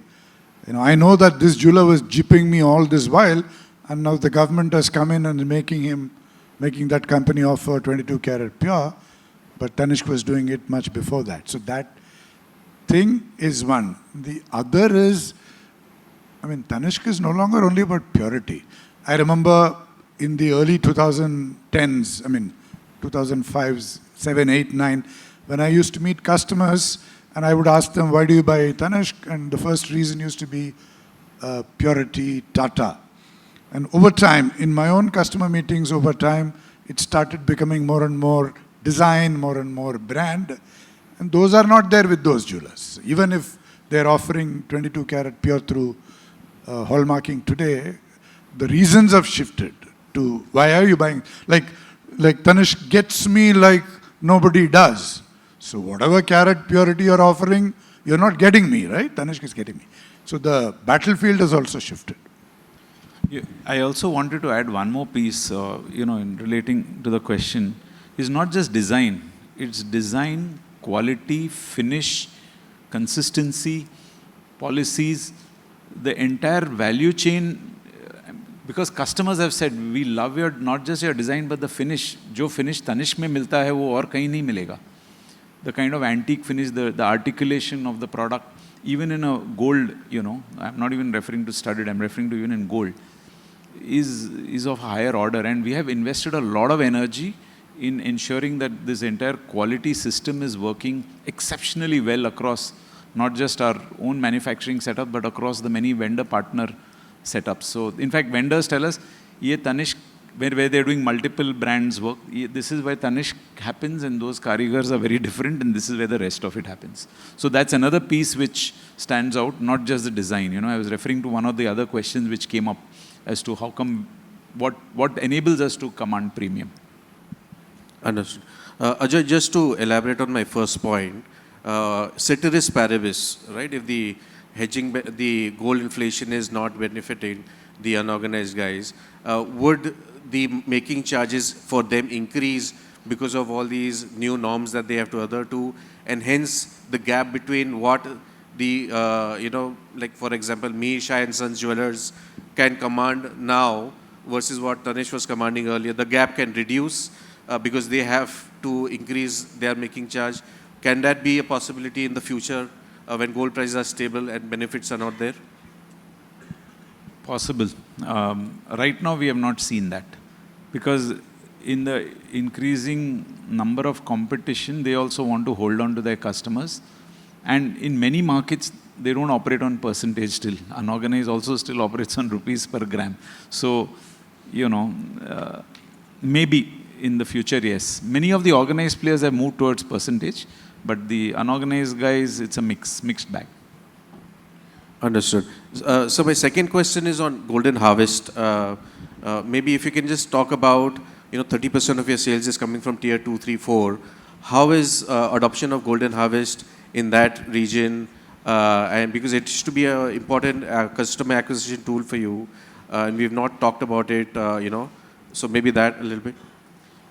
I know that this jeweler was jipping me all this while, and now the government has come in and making that company offer 22 karat pure, but Tanishq was doing it much before that. So that thing is one. The other is, Tanishq is no longer only about purity. I remember in the early 2010s, 2005, 7, 8, 9, when I used to meet customers and I would ask them, why do you buy Tanishq? And the first reason used to be purity, Tata. And over time, in my own customer meetings over time, it started becoming more and more design, more and more brand. And those are not there with those jewelers. Even if they're offering 22 karat pure through hallmarking today, the reasons have shifted to why are you buying? Like Tanishq gets me like nobody does. So whatever carat purity you're offering, you're not getting me, right? Tanishq is getting me. So the battlefield has also shifted. Yeah, I also wanted to add one more piece, in relating to the question, is not just design. It's design, quality, finish, consistency, policies, the entire value chain. Because customers have said, we love not just your design, but the finish. Jo finish Tanishq mein milta hai, wo aur kahin nahi milega. The kind of antique finish, the articulation of the product, even in a gold, I'm not even referring to studded, I'm referring to even in gold, is of higher order. And we have invested a lot of energy in ensuring that this entire quality system is working exceptionally well across not just our own manufacturing setup, but across the many vendor partner setups. So in fact, vendors tell us, ye Tanishq, where they're doing multiple brands work, this is where Tanishq happens, and those karigars are very different, and this is where the rest of it happens. So that's another piece which stands out, not just the design. I was referring to one of the other questions which came up as to how come, what enables us to command premium. Understood. Ajay, just to elaborate on my first point, ceteris paribus, right? If the the gold inflation is not benefiting the unorganized guys, would the making charges for them increase because of all these new norms that they have to adhere to, and hence the gap between what the, like for example, me, Shah and Sons Jewelers can command now versus what Tanishq was commanding earlier, the gap can reduce because they have to increase their making charge. Can that be a possibility in the future when gold prices are stable and benefits are not there? Possible. Right now, we have not seen that, because in the increasing number of competition, they also want to hold on to their customers. And in many markets, they don't operate on percentage still. Unorganized also still operates on rupees per gram. So, maybe in the future, yes. Many of the organized players have moved towards percentage, but the unorganized guys, it's a mixed bag. Understood. So my second question is on Golden Harvest. Maybe if you can just talk about, 30% of your sales is coming from tier 2, 3, 4. How is adoption of Golden Harvest in that region? And because it used to be an important customer acquisition tool for you, and we've not talked about it, So maybe that a little bit.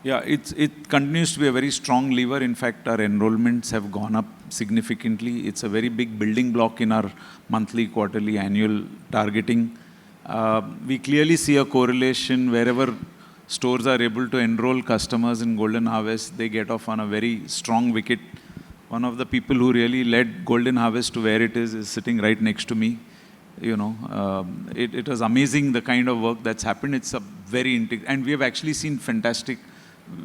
Yeah, it continues to be a very strong lever. In fact, our enrollments have gone up significantly. It's a very big building block in our monthly, quarterly, annual targeting. We clearly see a correlation wherever stores are able to enroll customers in Golden Harvest, they get off on a very strong wicket. One of the people who really led Golden Harvest to where it is sitting right next to me. It was amazing the kind of work that's happened. It's a very and we have actually seen fantastic.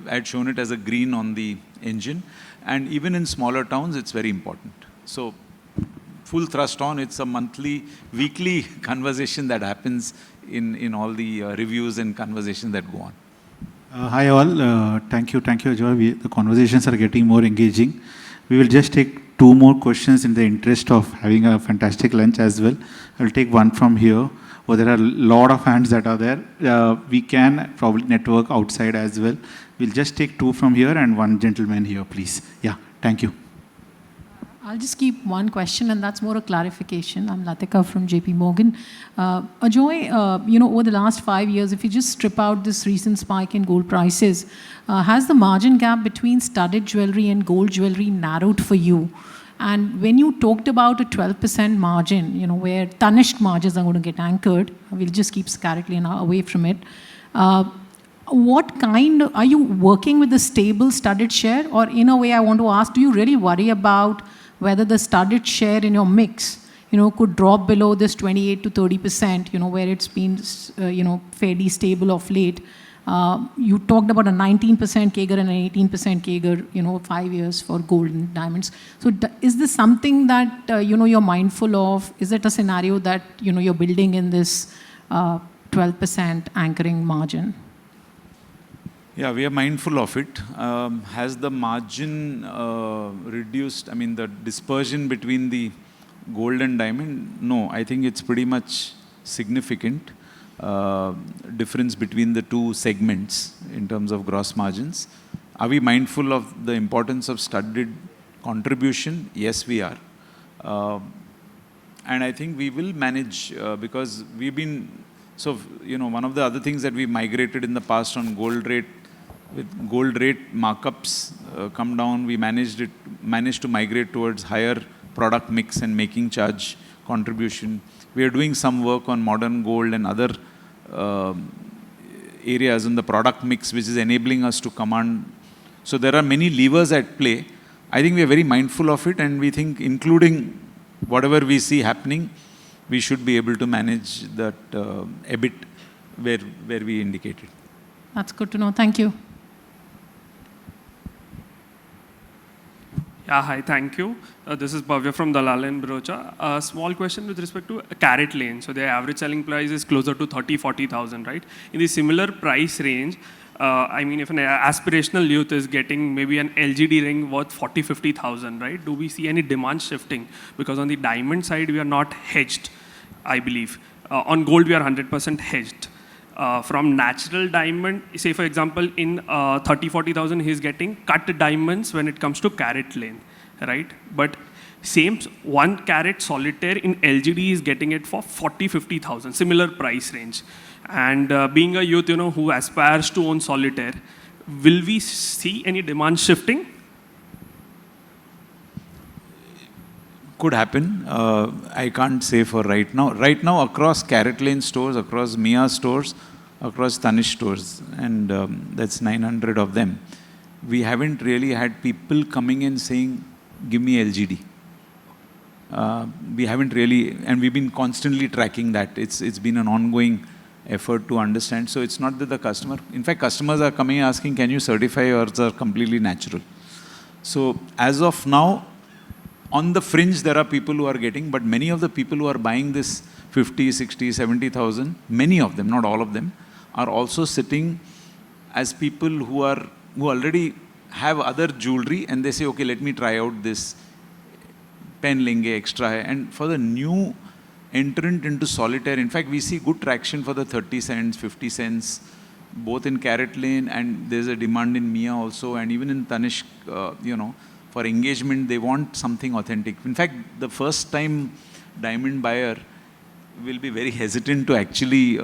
I had shown it as a green on the engine, and even in smaller towns, it's very important. So, full thrust on. It's a monthly, weekly conversation that happens in all the reviews and conversations that go on. Hi all. Thank you, Ajoy. The conversations are getting more engaging. We will just take 2 more questions in the interest of having a fantastic lunch as well. I'll take one from here. There are a lot of hands that are there. We can probably network outside as well. We'll just take 2 from here and 1 gentleman here, please. Yeah, thank you. I'll just keep one question, and that's more a clarification. I'm Latika from JP Morgan. Ajoy, over the last 5 years, if you just strip out this recent spike in gold prices, has the margin gap between studded jewelry and gold jewelry narrowed for you? And when you talked about a 12% margin, where Tanishq margins are going to get anchored, we'll just keep CaratLane away from it. What kind, are you working with a stable studded share? Or in a way, I want to ask, do you really worry about whether the studded share in your mix, could drop below this 28 to 30%, where it's been, fairly stable of late? You talked about a 19% CAGR and an 18% CAGR, 5 years for gold and diamonds. So is this something that, you're mindful of? Is it a scenario that, you're building in this 12% anchoring margin? Yeah, we are mindful of it. Has the margin reduced? I mean, the dispersion between the gold and diamond? No, I think it's pretty much significant. Difference between the 2 segments in terms of gross margins. Are we mindful of the importance of studded contribution? Yes, we are. And I think we will manage because we've been, one of the other things that we migrated in the past on gold rate, with gold rate markups come down, we managed to migrate towards higher product mix and making charge contribution. We are doing some work on modern gold and other areas in the product mix, which is enabling us to command. So there are many levers at play. I think we are very mindful of it, and we think including whatever we see happening, we should be able to manage that EBIT where we indicated. That's good to know. Thank you. Yeah, hi, thank you. This is Bhavya from Dalal & Broacha. A small question with respect to CaratLane. So their average selling price is closer to 30,000-40,000, right? In the similar price range, if an aspirational youth is getting maybe an LGD ring worth 40,000-50,000, right? Do we see any demand shifting? Because on the diamond side, we are not hedged, I believe. On gold, we are 100% hedged. From natural diamond, say for example, in 30,000-40,000, he's getting cut diamonds when it comes to CaratLane, right? But same 1 carat solitaire in LGD is getting it for 40,000-50,000, similar price range. And being a youth, who aspires to own solitaire, will we see any demand shifting? Could happen. I can't say for right now. Right now, across CaratLane stores, across Mia stores, across Tanishq stores, and that's 900 of them, we haven't really had people coming in saying, give me LGD. We haven't really, and we've been constantly tracking that. It's been an ongoing effort to understand. So it's not that the customer, in fact, customers are coming asking, can you certify yours are completely natural? So as of now, on the fringe, there are people who are getting, but many of the people who are buying this 50, 60, 70,000, many of them, not all of them, are also sitting as people who already have other jewelry and they say, okay, let me try out this pen lenge extra hai. And for the new entrant into solitaire, in fact, we see good traction for the 30 cents, 50 cents, both in CaratLane, and there's a demand in Mia also, and even in Tanishq, for engagement, they want something authentic. In fact, the first time diamond buyer will be very hesitant to actually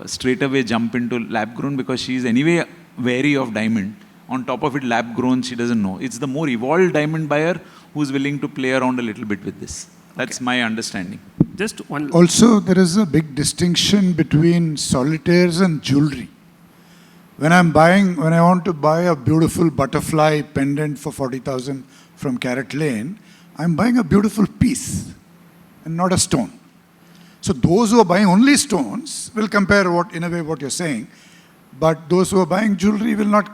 straight away jump into lab grown, because she is anyway wary of diamond. On top of it, lab grown, she doesn't know. It's the more evolved diamond buyer who's willing to play around a little bit with this. That's my understanding. Just one. Also, there is a big distinction between solitaires and jewelry. When I want to buy a beautiful butterfly pendant for 40,000 from CaratLane, I'm buying a beautiful piece and not a stone. So those who are buying only stones will compare in a way what you're saying, but those who are buying jewelry will not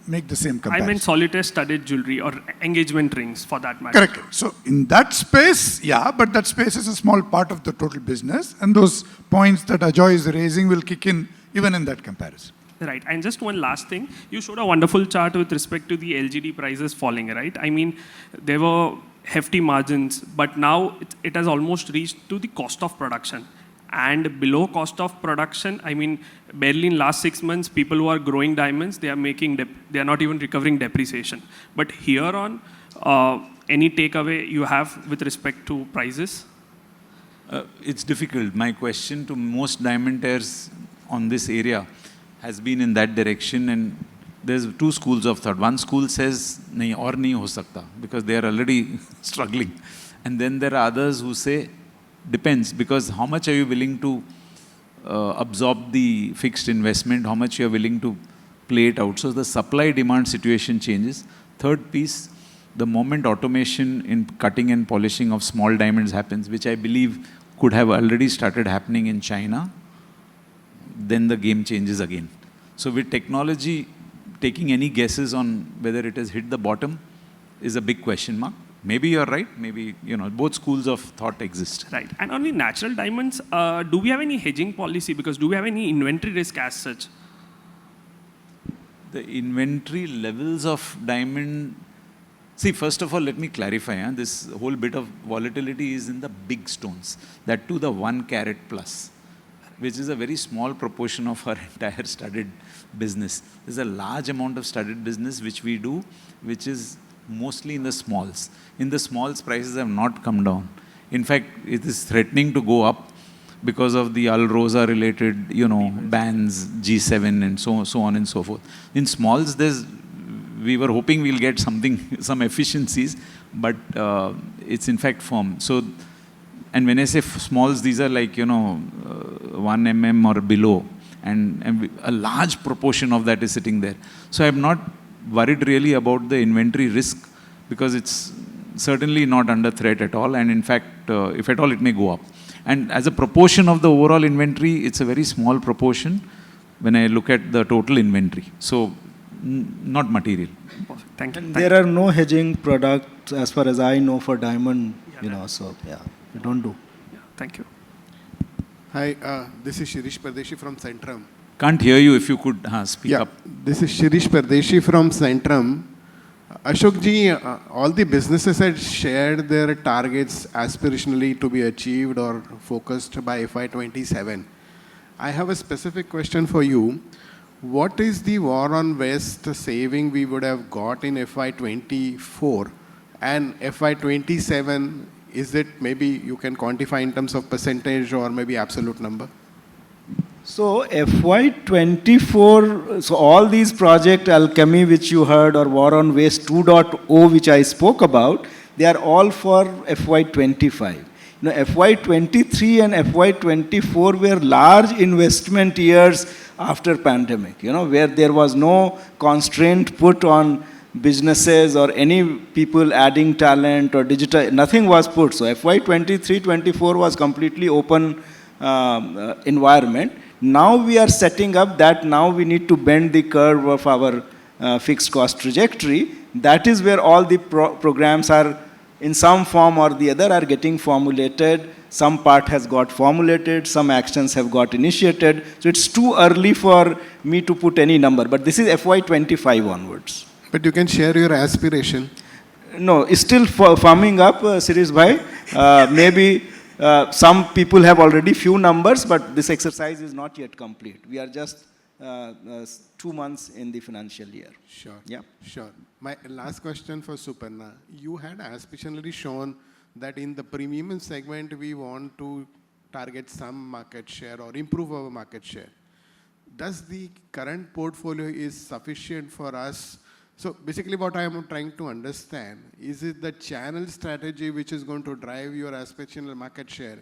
make the same comparison. I meant solitaire studded jewelry or engagement rings for that matter. Correct. So in that space, yeah, but that space is a small part of the total business, and those points that Ajoy is raising will kick in even in that comparison. Right. And just one last thing. You showed a wonderful chart with respect to the LGD prices falling, right? I mean, there were hefty margins, but now it has almost reached to the cost of production. And below cost of production, I mean, barely in last 6 months, people who are growing diamonds, they are they are not even recovering depreciation. But here on, any takeaway you have with respect to prices? It's difficult. My question to most diamandaires on this area has been in that direction, and there's two schools of thought. One school says, nahi aur nahi ho sakta, because they are already struggling. And then there are others who say, depends, because how much are you willing to absorb the fixed investment, how much you are willing to play it out. So the supply-demand situation changes. Third piece, the moment automation in cutting and polishing of small diamonds happens, which I believe could have already started happening in China, then the game changes again. So with technology, taking any guesses on whether it has hit the bottom is a big question mark. Maybe you're right, maybe, both schools of thought exist. Right. And on the natural diamonds, do we have any hedging policy? Because do we have any inventory risk as such? The inventory levels of diamond, see, first of all, let me clarify, this whole bit of volatility is in the big stones, that too the 1 carat plus, which is a very small proportion of our entire studded business. There's a large amount of studded business which we do, which is mostly in the smalls. In the smalls, prices have not come down. In fact, it is threatening to go up because of the Alrosa related, bans, G7 and so on and so forth. In smalls, we were hoping we'll get some efficiencies, but it's in fact firm. So, and when I say smalls, these are like, 1 mm or below, and a large proportion of that is sitting there. So I'm not worried really about the inventory risk, because it's certainly not under threat at all, and in fact, if at all, it may go up. And as a proportion of the overall inventory, it's a very small proportion when I look at the total inventory. So, not material. Thank you. There are no hedging products, as far as I know, for diamond, so yeah, we don't do. Yeah, thank you. Hi, this is Shirish Pardeshi from Centrum. Can't hear you, if you could speak up. This is Shirish Pardeshi from Centrum. Ashok ji, all the businesses had shared their targets aspirationally to be achieved or focused by FY27. I have a specific question for you. What is the war on waste saving we would have got in FY24 and FY27? Is it maybe you can quantify in terms of percentage or maybe absolute number? So FY24, so all these project Alchemy which you heard, or War on Waste 2.0 which I spoke about, they are all for FY25. FY23 and FY24 were large investment years after pandemic, where there was no constraint put on businesses or any people adding talent or digital, nothing was put. So FY23-24 was completely open environment. Now we are setting up that now we need to bend the curve of our fixed cost trajectory. That is where all the programs are in some form or the other are getting formulated. some part has got formulated, some actions have got initiated. So it's too early for me to put any number, but this is FY25 onwards. But you can share your aspiration. No, it's still farming up, Sirish Bhai. Maybe some people have already few numbers, but this exercise is not yet complete. We are just 2 months in the financial year. Sure. Yeah. Sure. My last question for Suparna. You had aspirationally shown that in the premium segment, we want to target some market share or improve our market share. Does the current portfolio is sufficient for us? So basically what I am trying to understand, is it the channel strategy which is going to drive your aspirational market share,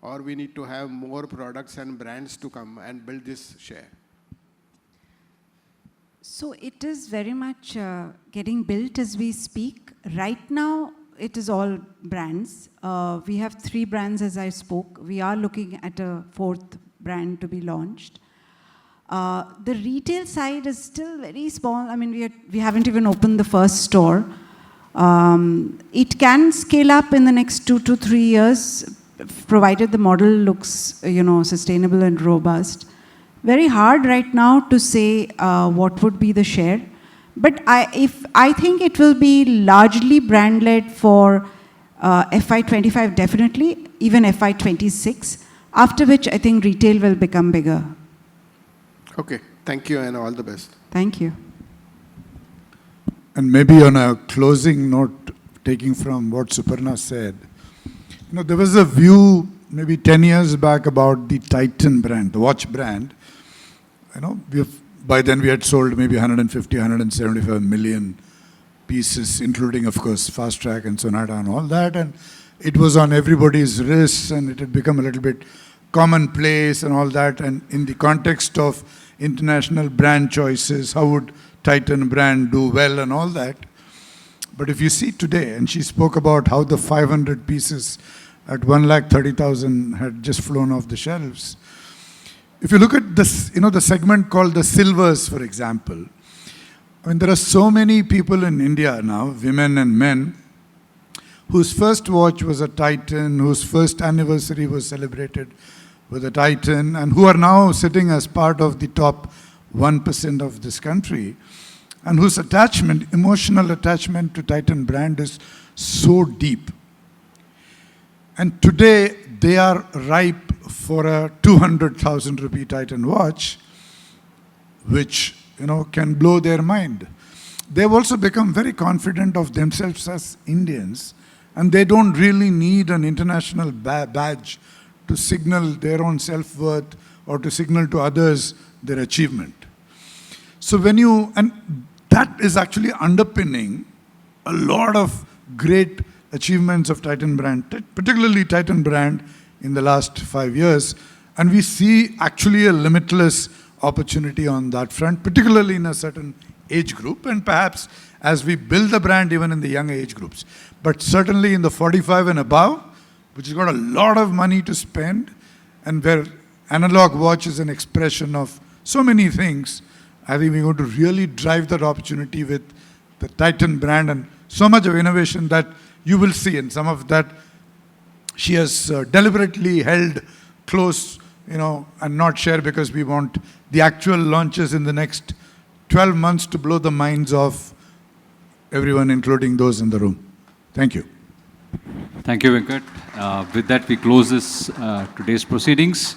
or we need to have more products and brands to come and build this share? So it is very much getting built as we speak. Right now, it is all brands. We have 3 brands as I spoke. We are looking at a 4th brand to be launched. The retail side is still very small. I mean, we haven't even opened the first store. It can scale up in the next 2 to 3 years, provided the model looks, sustainable and robust. Very hard right now to say what would be the share. But I think it will be largely brand-led for FY25 definitely, even FY26, after which I think retail will become bigger. Okay. Thank you and all the best. Thank you. And maybe on a closing note, taking from what Suparna said, there was a view maybe 10 years back about the Titan brand, the watch brand. By then we had sold maybe 150, 175 million pieces, including, of course, Fast Track and Sonata and all that. And it was on everybody's wrists, and it had become a little bit commonplace and all that. And in the context of international brand choices, how would Titan brand do well and all that? But if you see today, and she spoke about how the 500 pieces at 130,000 had just flown off the shelves. If you look at this, the segment called the silvers, for example, I mean, there are so many people in India now, women and men, whose first watch was a Titan, whose first anniversary was celebrated with a Titan, and who are now sitting as part of the top 1% of this country, and whose emotional attachment to Titan brand is so deep. And today, they are ripe for a 200,000 rupee Titan watch, which, can blow their mind. They've also become very confident of themselves as Indians, and they don't really need an international badge to signal their own self-worth or to signal to others their achievement. So and that is actually underpinning a lot of great achievements of Titan brand, particularly Titan brand in the last 5 years. And we see actually a limitless opportunity on that front, particularly in a certain age group, and perhaps as we build the brand even in the young age groups. But certainly in the 45 and above, which has got a lot of money to spend, and where analog watch is an expression of so many things, I think we're going to really drive that opportunity with the Titan brand, and so much of innovation that you will see, and some of that she has deliberately held close, and not share, because we want the actual launches in the next 12 months to blow the minds of everyone, including those in the room. Thank you. Thank you, Venkat. With that, we close this today's proceedings.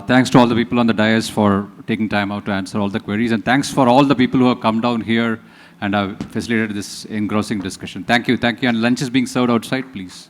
Thanks to all the people on the dais for taking time out to answer all the queries, and thanks for all the people who have come down here and have facilitated this engrossing discussion. Thank you, and lunch is being served outside, please.